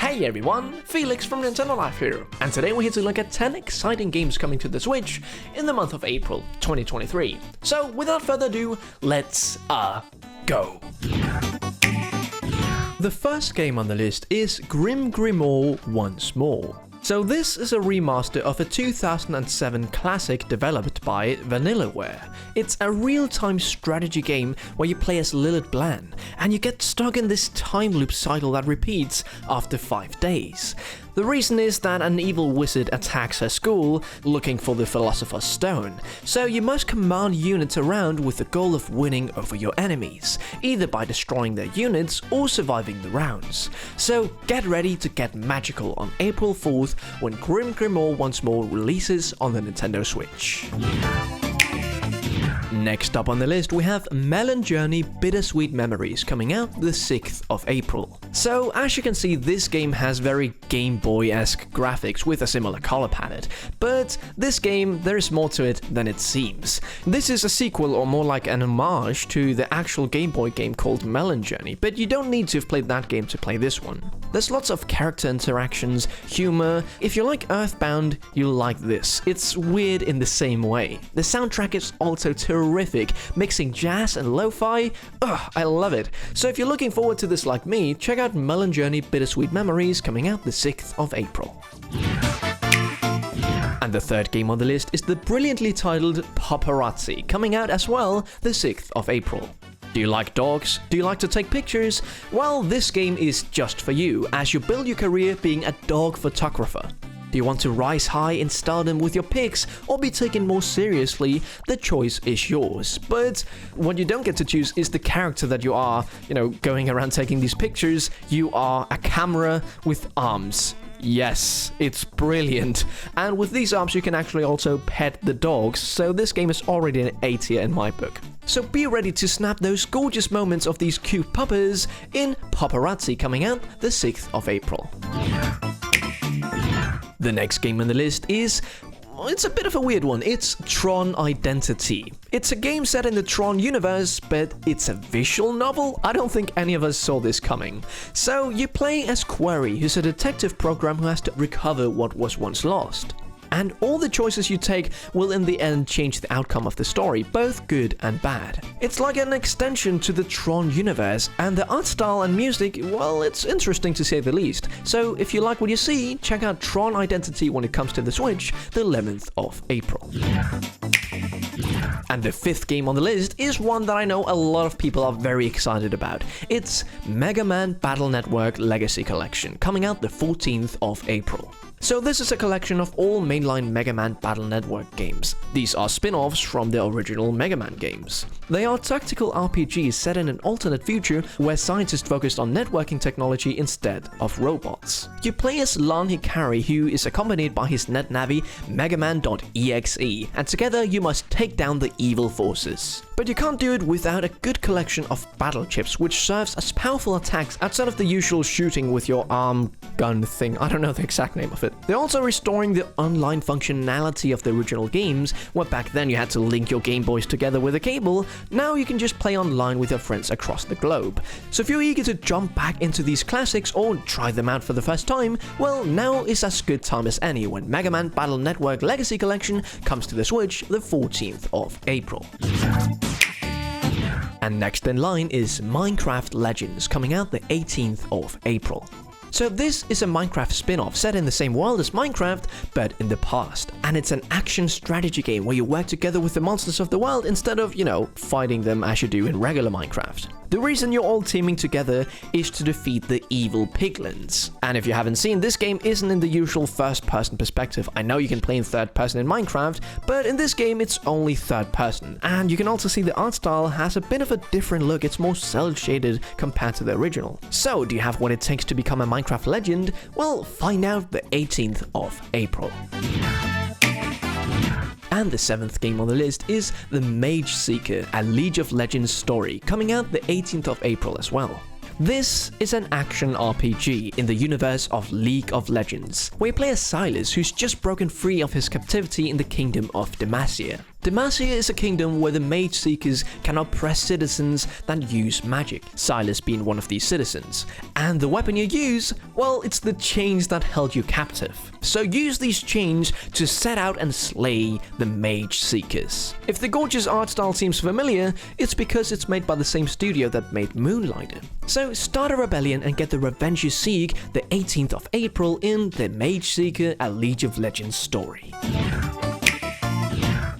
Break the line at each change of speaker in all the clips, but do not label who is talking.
Hey everyone, Felix from Nintendo Life here, and today we're here to look at 10 exciting games coming to the Switch in the month of April 2023. So without further ado, let's go. The first game on the list is Grim Grimoire Once More. So this is a remaster of a 2007 classic developed by Vanillaware. It's a real-time strategy game where you play as Lilith Blan, and you get stuck in this time loop cycle that repeats after 5 days. The reason is that an evil wizard attacks her school looking for the Philosopher's Stone, so you must command units around with the goal of winning over your enemies, either by destroying their units or surviving the rounds. So get ready to get magical on April 4th when Grim Grimoire Once More releases on the Nintendo Switch. Next up on the list, we have Melon Journey Bittersweet Memories coming out the 6th of April. So as you can see, this game has very Game Boy-esque graphics with a similar color palette, but this game, there is more to it than it seems. This is a sequel, or more like an homage to the actual Game Boy game called Melon Journey, but you don't need to have played that game to play this one. There's lots of character interactions, humor. If you like Earthbound, you'll like this. It's weird in the same way. The soundtrack is also terrific, mixing jazz and lo-fi. I love it. So if you're looking forward to this like me, check out Melon Journey Bittersweet Memories coming out the 6th of April. And the third game on the list is the brilliantly titled Paparazzi, coming out as well the 6th of April. Do you like dogs? Do you like to take pictures? Well, this game is just for you, as you build your career being a dog photographer. Do you want to rise high in stardom with your pics or be taken more seriously? The choice is yours. But what you don't get to choose is the character that you are, going around taking these pictures. You are a camera with arms. Yes, it's brilliant. And with these arms, you can actually also pet the dogs, so this game is already an A tier in my book. So be ready to snap those gorgeous moments of these cute puppies in Paparazzi coming out the 6th of April. The next game on the list is... it's a bit of a weird one. It's Tron Identity. It's a game set in the Tron universe, but it's a visual novel? I don't think any of us saw this coming. So you play as Query, who's a detective program who has to recover what was once lost. And all the choices you take will in the end change the outcome of the story, both good and bad. It's like an extension to the Tron universe, and the art style and music, well, it's interesting to say the least. So if you like what you see, check out Tron Identity when it comes to the Switch, the 11th of April. And the fifth game on the list is one that I know a lot of people are very excited about. It's Mega Man Battle Network Legacy Collection, coming out the 14th of April. So this is a collection of all mainline Mega Man Battle Network games. These are spin-offs from the original Mega Man games. They are tactical RPGs set in an alternate future where scientists focused on networking technology instead of robots. You play as Lan Hikari, who is accompanied by his NetNavi Megaman.exe, and together you must take down the evil forces. But you can't do it without a good collection of battle chips, which serves as powerful attacks outside of the usual shooting with your arm gun thing. I don't know the exact name of it. They're also restoring the online functionality of the original games, where back then you had to link your Game Boys together with a cable. Now you can just play online with your friends across the globe. So if you're eager to jump back into these classics or try them out for the first time, well, now is as good time as any when Mega Man Battle Network Legacy Collection comes to the Switch the 14th of April. And next in line is Minecraft Legends, coming out the 18th of April. So this is a Minecraft spin-off set in the same world as Minecraft, but in the past. And it's an action strategy game where you work together with the monsters of the world instead of, fighting them as you do in regular Minecraft. The reason you're all teaming together is to defeat the evil piglins. And if you haven't seen, this game isn't in the usual first-person perspective. I know you can play in third-person in Minecraft, but in this game it's only third-person. And you can also see the art style has a bit of a different look. It's more cel-shaded compared to the original. So, do you have what it takes to become a Minecraft legend? Well, find out the 18th of April. And the seventh game on the list is The Mage Seeker, a League of Legends story, coming out the 18th of April as well. This is an action RPG in the universe of League of Legends, where you play as Sylas, who's just broken free of his captivity in the kingdom of Demacia. Demacia is a kingdom where the Mage Seekers can oppress citizens that use magic, Silas being one of these citizens. And the weapon you use, well, it's the chains that held you captive. So use these chains to set out and slay the Mage Seekers. If the gorgeous art style seems familiar, it's because it's made by the same studio that made Moonlighter. So start a rebellion and get the Revenge You Seek the 18th of April in The Mage Seeker: A League of Legends story.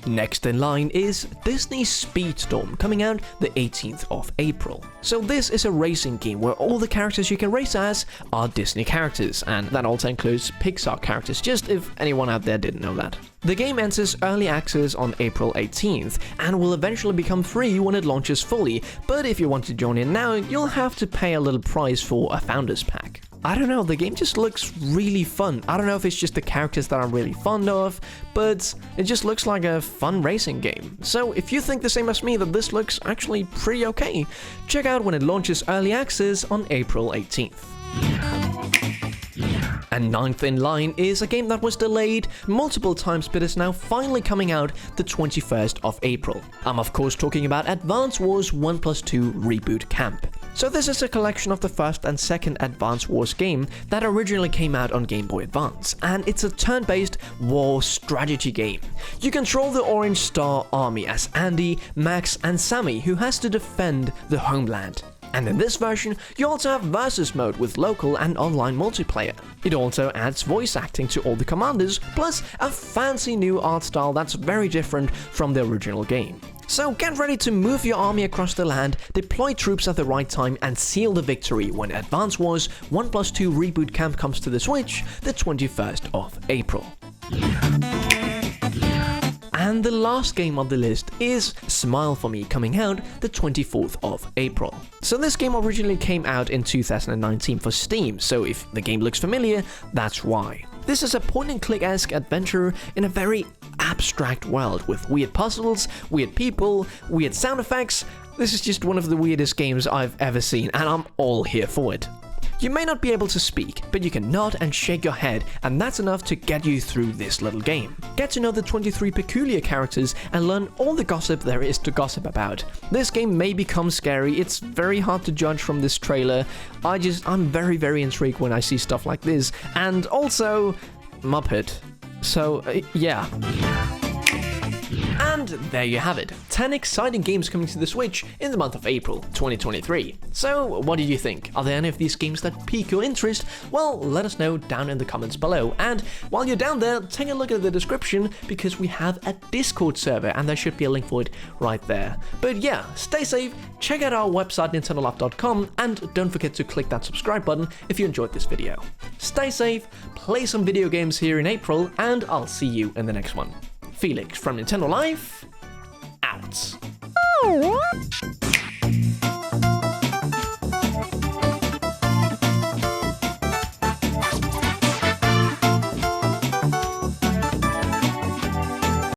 Next in line is Disney's Speedstorm, coming out the 18th of April. So this is a racing game where all the characters you can race as are Disney characters, and that also includes Pixar characters, just if anyone out there didn't know that. The game enters early access on April 18th and will eventually become free when it launches fully, but if you want to join in now, you'll have to pay a little price for a Founders Pack. I don't know, the game just looks really fun. I don't know if it's just the characters that I'm really fond of, but it just looks like a fun racing game. So if you think the same as me that this looks actually pretty okay, check out when it launches early access on April 18th. And ninth in line is a game that was delayed multiple times but is now finally coming out the 21st of April. I'm of course talking about Advance Wars 1+2 Reboot Camp. So this is a collection of the first and second Advance Wars game that originally came out on Game Boy Advance, and it's a turn-based war strategy game. You control the Orange Star Army as Andy, Max, and Sammy, who has to defend the homeland. And in this version, you also have versus mode with local and online multiplayer. It also adds voice acting to all the commanders, plus a fancy new art style that's very different from the original game. So get ready to move your army across the land, deploy troops at the right time, and seal the victory when Advance Wars 1+2 Reboot Camp comes to the Switch the 21st of April. And the last game on the list is Smile For Me, coming out the 24th of April. So this game originally came out in 2019 for Steam, so if the game looks familiar, that's why. This is a point-and-click-esque adventure in a very abstract world with weird puzzles, weird people, weird sound effects. This is just one of the weirdest games I've ever seen, and I'm all here for it. You may not be able to speak, but you can nod and shake your head, and that's enough to get you through this little game. Get to know the 23 peculiar characters and learn all the gossip there is to gossip about. This game may become scary, it's very hard to judge from this trailer. I'm very intrigued when I see stuff like this, and also Muppet. So, yeah. And there you have it, 10 exciting games coming to the Switch in the month of April 2023. So what did you think? Are there any of these games that pique your interest? Well, let us know down in the comments below. And while you're down there, take a look at the description because we have a Discord server and there should be a link for it right there. But yeah, stay safe, check out our website nintendolife.com, and don't forget to click that subscribe button if you enjoyed this video. Stay safe, play some video games here in April, and I'll see you in the next one. Felix from Nintendo Life, out.